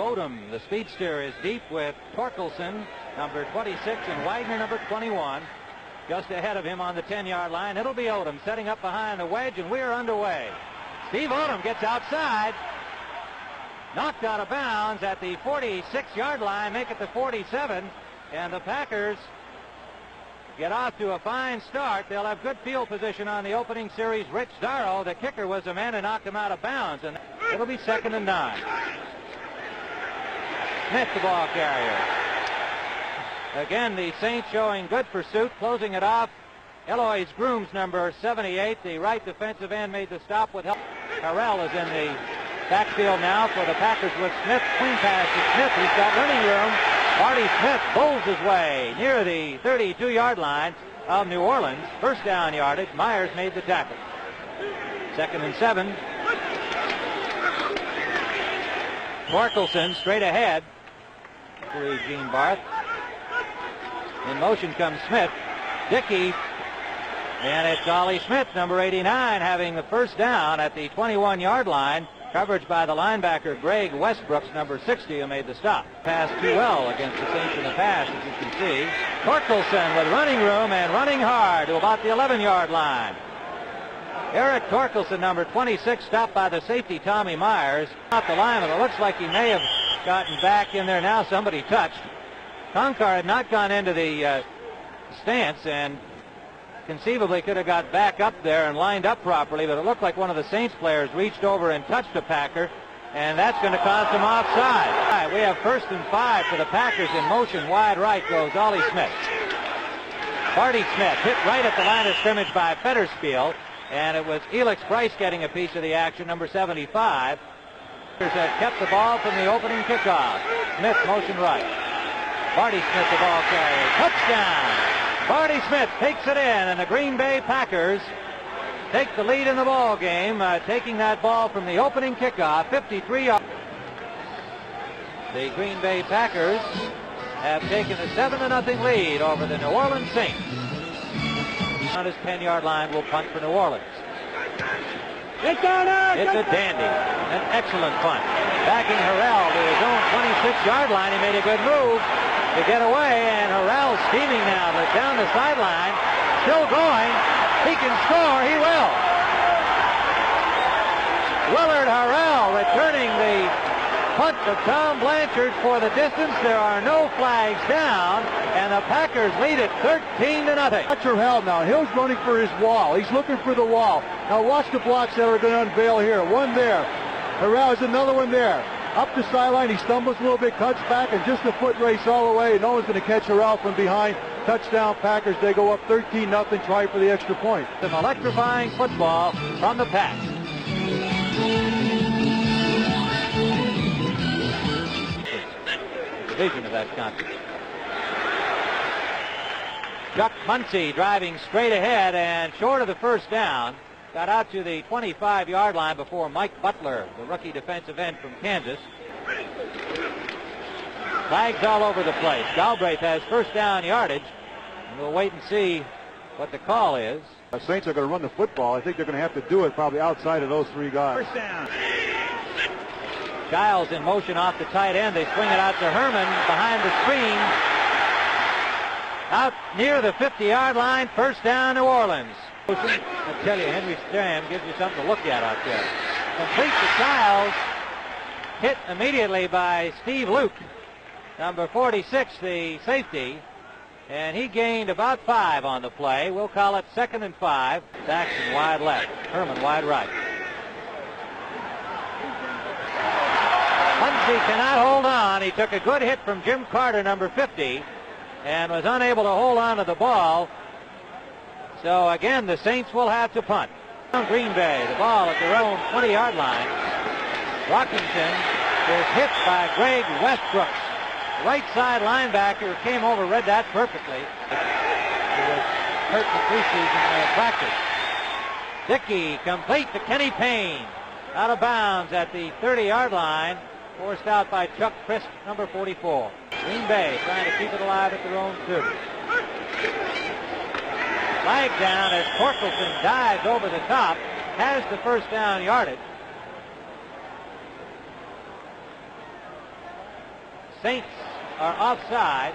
Odom, the speedster, is deep with Torkelson, number 26, and Wagner, number 21. Just ahead of him on the 10-yard line. It'll be Odom setting up behind the wedge, and we're underway. Steve Odom gets outside. Knocked out of bounds at the 46-yard line, make it the 47, and the Packers get off to a fine start. They'll have good field position on the opening series. Rich Darrow, the kicker, was the man who knocked him out of bounds, and it'll be 2nd and 9. Smith, the ball carrier. Again, the Saints showing good pursuit, closing it off. Eloise Grooms, number 78, the right defensive end, made the stop with help. Harrell is in the backfield now for the Packers with Smith. Swing pass to Smith. He's got running room. Marty Smith bowls his way near the 32-yard line of New Orleans. First down yardage. Myers made the tackle. 2nd and 7. Torkelson straight ahead for Eugene Barth. In motion comes Smith. Dickey. And it's Ollie Smith, number 89, having the first down at the 21-yard line. Coverage by the linebacker Greg Westbrooks, number 60, who made the stop. Passed too well against the Saints in the pass, as you can see. Torkelson with running room and running hard to about the 11-yard line. Eric Torkelson, number 26, stopped by the safety Tommy Myers. Off the line, but it looks like he may have gotten back in there now. Somebody touched. Conkar had not gone into the stance and conceivably could have got back up there and lined up properly, but it looked like one of the Saints players reached over and touched a Packer, and that's going to cost them offside. All right, we have 1st and 5 for the Packers. In motion, wide right goes Ollie Smith. Marty Smith hit right at the line of scrimmage by Fetterspiel, and it was Elix Price getting a piece of the action, number 75. Have kept the ball from the opening kickoff. Smith motion right. Marty Smith, the ball carrier. Touchdown! Marty Smith takes it in, and the Green Bay Packers take the lead in the ball game, taking that ball from the opening kickoff, 53 yards. The Green Bay Packers have taken a 7-0 lead over the New Orleans Saints. On his 10-yard line will punt for New Orleans. It's a dandy, an excellent punt. Backing Harrell to his own 26-yard line, he made a good move to get away, and Harrell steaming now, but down the sideline, still going. He can score. He will. Willard Harrell returning the punt of Tom Blanchard for the distance. There are no flags down, and the Packers lead it 13-0. Watch Harrell now. Hill's running for his wall. He's looking for the wall. Now watch the blocks that are going to unveil here. One there. Harrell has another one there. Up the sideline, he stumbles a little bit, cuts back, and just a foot race all the way. No one's going to catch Harrell from behind. Touchdown Packers. They go up 13-0, try for the extra point. Some electrifying football from the Packs. Division of that conference. Chuck Muncy driving straight ahead and short of the first down. Got out to the 25-yard line before Mike Butler, the rookie defensive end from Kansas. Flags all over the place. Galbraith has first down yardage. And we'll wait and see what the call is. The Saints are going to run the football. I think they're going to have to do it probably outside of those 3 guys. First down. Giles in motion off the tight end. They swing it out to Herman behind the screen. Out near the 50-yard line. First down, New Orleans. I tell you, Henry Stram gives you something to look at out there. Complete to Giles. Hit immediately by Steve Luke, number 46, the safety. And he gained about 5 on the play. We'll call it 2nd and 5. Saxon wide left. Herman wide right. Muncy cannot hold on. He took a good hit from Jim Carter, number 50, and was unable to hold on to the ball. So again, the Saints will have to punt. Green Bay, the ball at their own 20-yard line. Rockington is hit by Greg Westbrooks, right side linebacker, who came over, read that perfectly. He was hurt in preseason practice. Dickey complete to Kenny Payne. Out of bounds at the 30-yard line. Forced out by Chuck Crisp, number 44. Green Bay trying to keep it alive at their own 30. Flag down as Torkelson dives over the top, has the first down yardage. Saints are offside.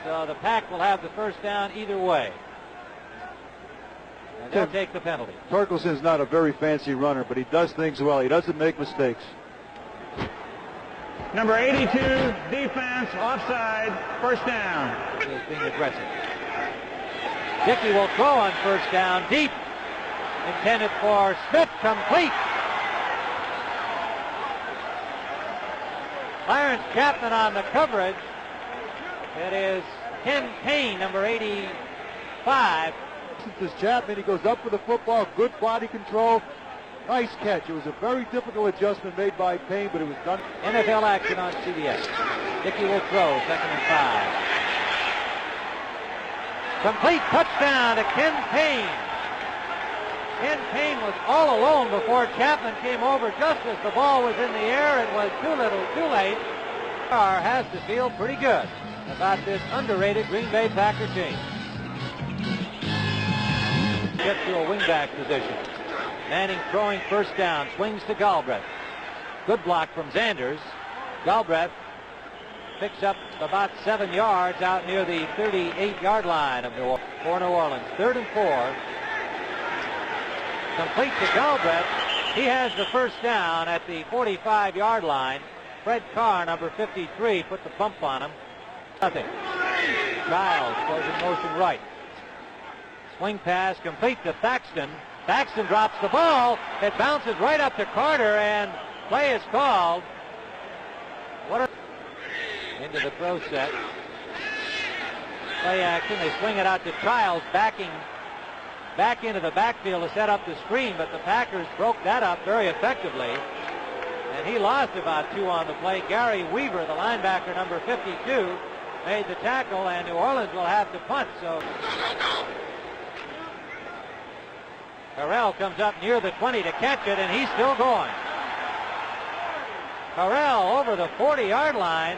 So the Pack will have the first down either way. And they'll take the penalty. Torkelson's not a very fancy runner, but he does things well. He doesn't make mistakes. Number 82, defense, offside, first down. Is being aggressive. Dickey will throw on first down, deep. Intended for Smith, complete. Clarence Chapman on the coverage. It is Ken Payne, number 85. This is Chapman. He goes up with the football. Good body control. Nice catch. It was a very difficult adjustment made by Payne, but it was done. NFL action on CBS. Dickey will throw, 2nd and 5. Complete touchdown to Ken Payne. Ken Payne was all alone before Chapman came over just as the ball was in the air. It was too little, too late. Carr has to feel pretty good about this underrated Green Bay Packer team. Gets to a wingback position. Manning throwing first down, swings to Galbraith. Good block from Zanders. Galbraith picks up about 7 yards out near the 38-yard line of for New Orleans. 3rd and 4. Complete to Galbraith. He has the first down at the 45-yard line. Fred Carr, number 53, put the bump on him. Nothing. Giles goes in motion right. Swing pass complete to Thaxton. Thaxton drops the ball. It bounces right up to Carter, and play is called. Into the throw set. Play action. They swing it out to Childs, backing back into the backfield to set up the screen, but the Packers broke that up very effectively. And he lost about 2 on the play. Gary Weaver, the linebacker, number 52, made the tackle, and New Orleans will have to punt. So Harrell comes up near the 20 to catch it, and he's still going. Harrell over the 40-yard line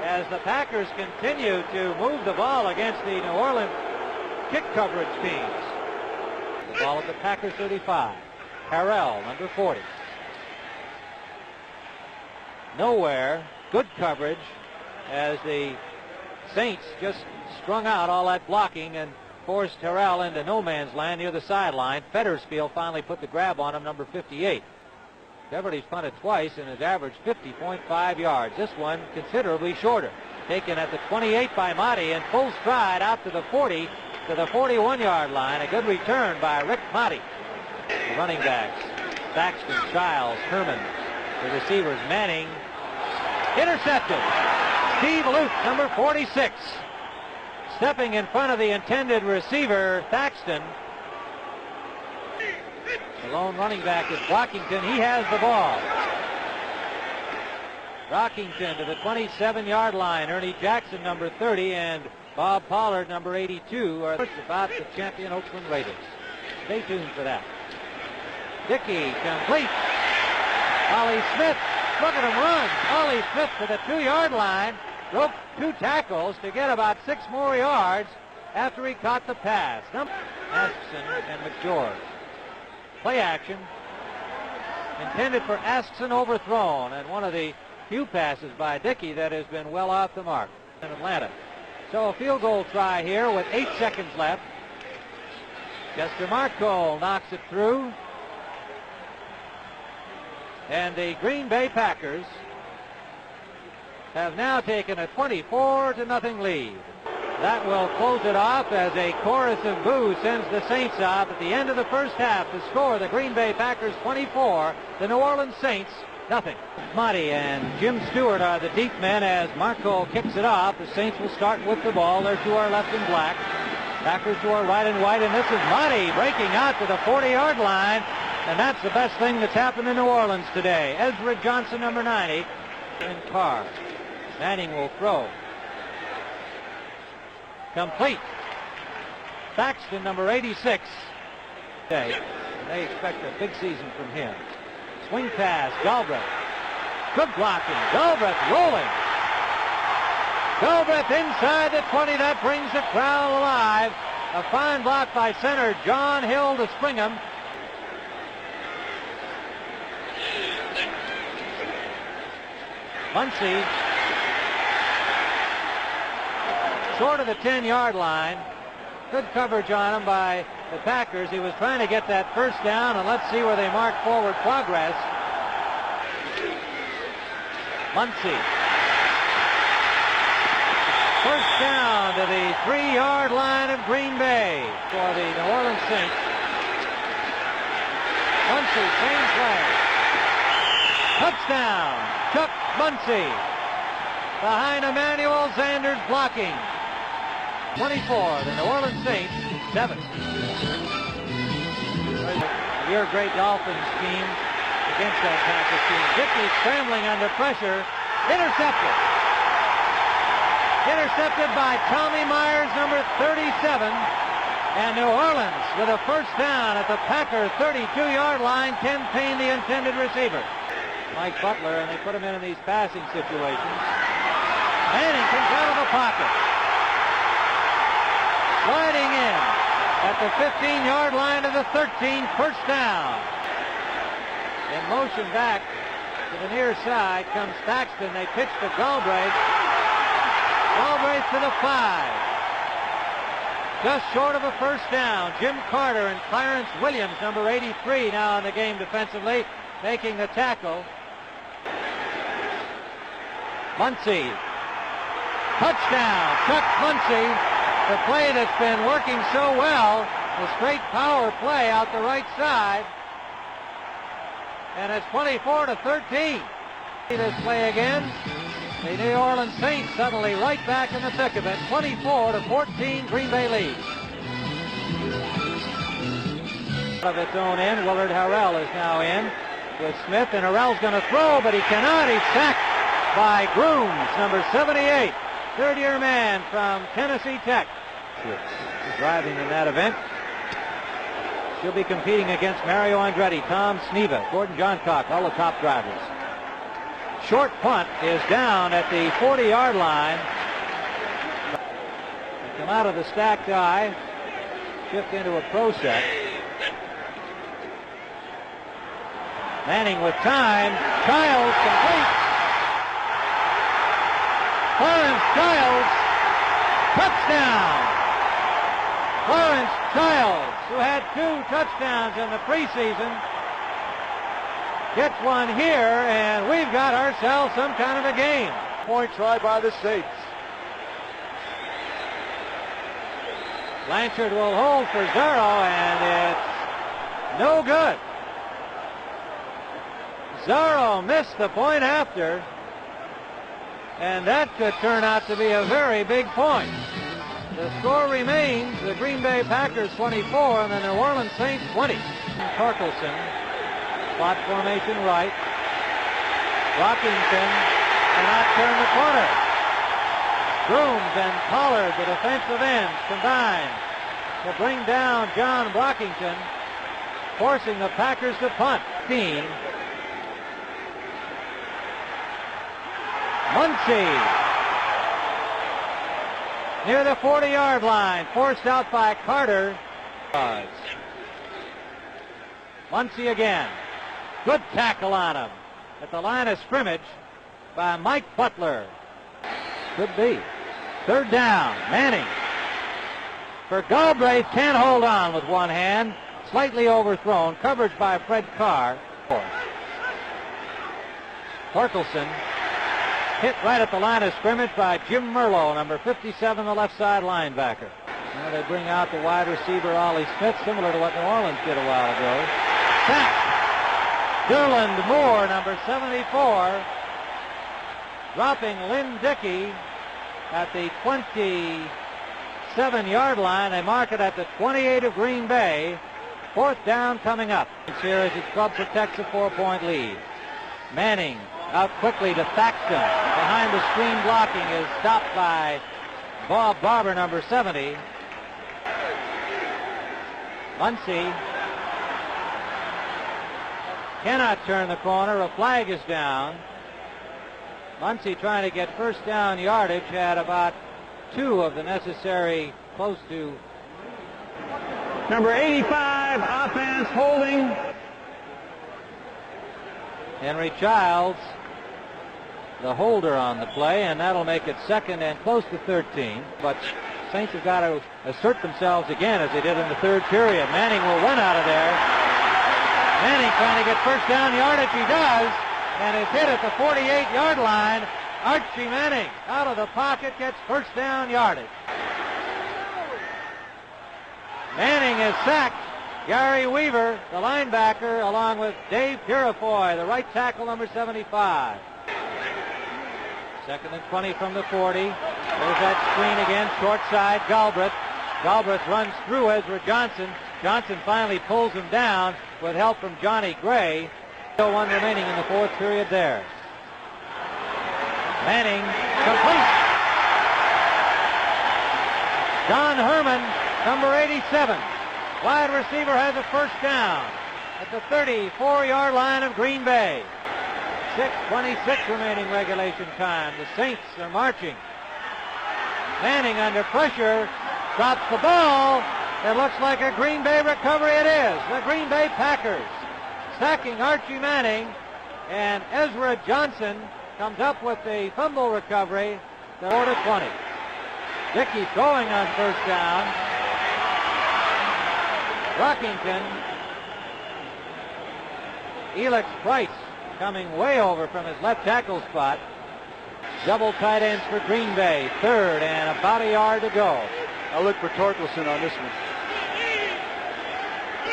as the Packers continue to move the ball against the New Orleans kick coverage teams. The ball at the Packers 35. Harrell, number 40. Nowhere. Good coverage as the Saints just strung out all that blocking and forced Harrell into no man's land near the sideline. Feddersfield finally put the grab on him, number 58. Beverly's punted twice and has averaged 50.5 yards. This one considerably shorter. Taken at the 28 by Motti in full stride out to the 40 to the 41-yard line. A good return by Rick Motti. The running backs, Thaxton, Childs, Herman. The receivers, Manning. Intercepted. Steve Luke, number 46. Stepping in front of the intended receiver, Thaxton. The lone running back is Brockington. He has the ball. Brockington to the 27-yard line. Ernie Jackson, number 30, and Bob Pollard, number 82, are about the champion Oakland Raiders. Stay tuned for that. Dickey complete. Ollie Smith, look at him run. Ollie Smith to the 2-yard line. Broke 2 tackles to get about 6 more yards after he caught the pass. Askson and McGeorge. Play action. Intended for Askson, overthrown, and one of the few passes by Dickey that has been well off the mark in Atlanta. So a field goal try here with 8 seconds left. Chester Marcol knocks it through. And the Green Bay Packers have now taken a 24-0 lead. That will close it off as a chorus of boos sends the Saints off at the end of the first half to score the Green Bay Packers 24, the New Orleans Saints nothing. Motti and Jim Stewart are the deep men as Marco kicks it off. The Saints will start with the ball. They're to our left in black. Packers to our right and white, and this is Motti breaking out to the 40-yard line, and that's the best thing that's happened in New Orleans today. Ezra Johnson, number 90, and Carr. Manning will throw. Complete. Thaxton, number 86. They expect a big season from him. Swing pass, Galbraith. Good blocking. Galbraith rolling. Galbraith inside the 20. That brings the crowd alive. A fine block by center John Hill to Springham. Muncy, short of the 10-yard line. Good coverage on him by the Packers. He was trying to get that first down, and let's see where they mark forward progress. Muncy. First down to the 3-yard line of Green Bay for the New Orleans Saints. Muncy, same play. Touchdown, Chuck Muncy. Behind Emmanuel Sanders blocking. 24, the New Orleans Saints, 7. Your great Dolphins team against that Packers team. Dickey scrambling under pressure. Intercepted. Intercepted by Tommy Myers, number 37. And New Orleans with a first down at the Packer 32-yard line. Ken Payne, the intended receiver. Mike Butler, and they put him in these passing situations. Manning comes out of the pocket. Sliding in at the 15-yard line of the 13, first down. In motion back to the near side comes Thaxton. They pitch to Galbraith. Galbraith to the 5. Just short of a first down. Jim Carter and Clarence Williams, number 83, now in the game defensively, making the tackle. Muncy. Touchdown, Chuck Muncy. The play that's been working so well, the straight power play out the right side. And it's 24-13. This play again. The New Orleans Saints suddenly right back in the thick of it. 24-14, Green Bay leads. Of its own end, Willard Harrell is now in with Smith, and Harrell's going to throw, but he cannot. He's sacked by Grooms, number 78. Third-year man from Tennessee Tech. Driving in that event. She'll be competing against Mario Andretti, Tom Sneva, Gordon Johncock, all the top drivers. Short punt is down at the 40-yard line. They come out of the stacked I, shift into a pro set. Manning with time. Childs complete. Clarence Childs, touchdown. Clarence Childs, who had 2 touchdowns in the preseason, gets one here, and we've got ourselves some kind of a game. Point try by the Saints. Blanchard will hold for Zorro, and it's no good. Zorro missed the point after. And that could turn out to be a very big point. The score remains the Green Bay Packers 24 and the New Orleans Saints 20. Torkelson, slot formation right. Brockington cannot turn the corner. Grooms and Pollard, the defensive ends, combine to bring down John Brockington, forcing the Packers to punt. Muncy near the 40-yard line, forced out by Carter. Muncy again. Good tackle on him at the line of scrimmage by Mike Butler. Could be. Third down, Manning. For Galbraith, can't hold on with one hand. Slightly overthrown. Coverage by Fred Carr. Torkelson hit right at the line of scrimmage by Jim Merlo, number 57, the left side linebacker. Now they bring out the wide receiver, Ollie Smith, similar to what New Orleans did a while ago. Sack. Durland Moore, number 74, dropping Lynn Dickey at the 27-yard line. They mark it at the 28 of Green Bay. Fourth down coming up. Here as his club protects a 4-point lead. Manning out quickly to Thaxton. Behind the screen blocking is stopped by Bob Barber, number 70. Muncy cannot turn the corner. A flag is down. Muncy trying to get first down yardage, had about 2 of the necessary close to. Number 85, offense, holding. Henry Childs the holder on the play, and that'll make it second and close to 13. But Saints have got to assert themselves again as they did in the third period. Manning will run out of there. Manning trying to get first down yardage. He does, and is hit at the 48-yard line. Archie Manning out of the pocket gets first down yardage. Manning is sacked. Gary Weaver, the linebacker, along with Dave Purifoy, the right tackle, number 75. Second and 20 from the 40. There's that screen again, short side, Galbraith. Galbraith runs through Ezra Johnson. Johnson finally pulls him down with help from Johnny Gray. Still one remaining in the fourth period there. Manning complete. John Herman, number 87. Wide receiver has a first down at the 34-yard line of Green Bay. 6:26 remaining regulation time. The Saints are marching. Manning under pressure, drops the ball. It looks like a Green Bay recovery. It is. The Green Bay Packers sacking Archie Manning, and Ezra Johnson comes up with a fumble recovery. The 4-20. Dickey throwing on first down. Rockington. Elix Price coming way over from his left tackle spot. Double tight ends for Green Bay. Third and about a yard to go. I'll look for Torkelson on this one.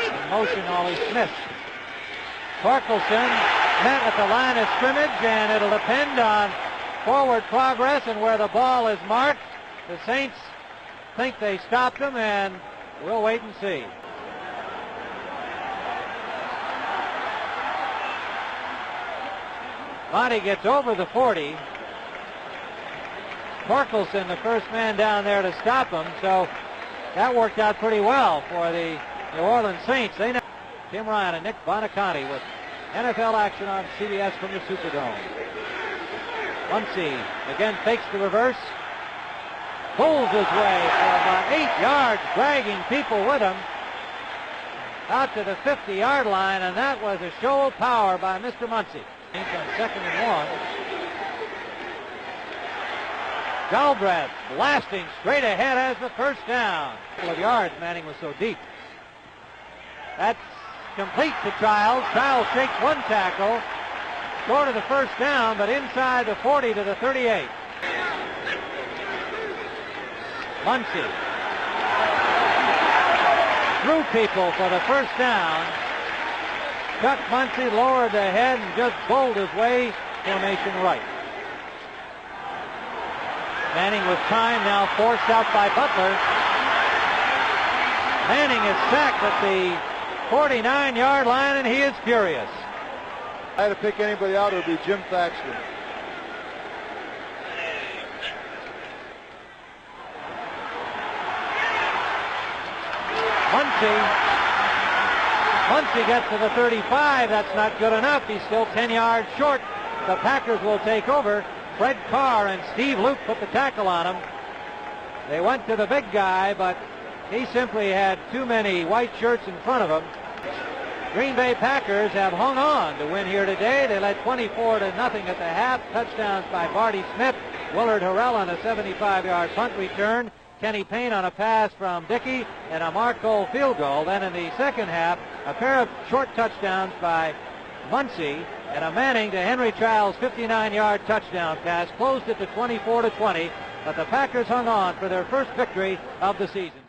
In motion, Ollie Smith. Torkelson met at the line of scrimmage, and it'll depend on forward progress and where the ball is marked. The Saints think they stopped him, and we'll wait and see. Monty gets over the 40. Torkelson, the first man down there to stop him, so that worked out pretty well for the New Orleans Saints. They know Tim Ryan and Nick Bonaconti with NFL action on CBS from the Superdome. Muncy again fakes the reverse, pulls his way for about 8 yards, dragging people with him out to the 50-yard line, and that was a show of power by Mr. Muncy. On second and 1. Galbraith blasting straight ahead as the first down. A couple of yards, Manning was so deep. That's complete to Childs. Childs takes one tackle, short of the first down, but inside the 40 to the 38. Muncy threw people for the first down. Chuck Muncy lowered the head and just bowled his way formation right. Manning with time now forced out by Butler. Manning is sacked at the 49-yard line, and he is furious. If I had to pick anybody out, it would be Jim Thaxton. Muncy gets to the 35. That's not good enough. He's still 10 yards short. The Packers will take over. Fred Carr and Steve Luke put the tackle on him. They went to the big guy, but he simply had too many white shirts in front of him. Green Bay Packers have hung on to win here today. They led 24-0 at the half. Touchdowns by Barty Smith, Willard Harrell on a 75-yard punt return, Kenny Payne on a pass from Dickey, and a Mark Cole field goal. Then in the second half, a pair of short touchdowns by Muncy and a Manning to Henry Childs' 59-yard touchdown pass closed it to 24-20, but the Packers hung on for their first victory of the season.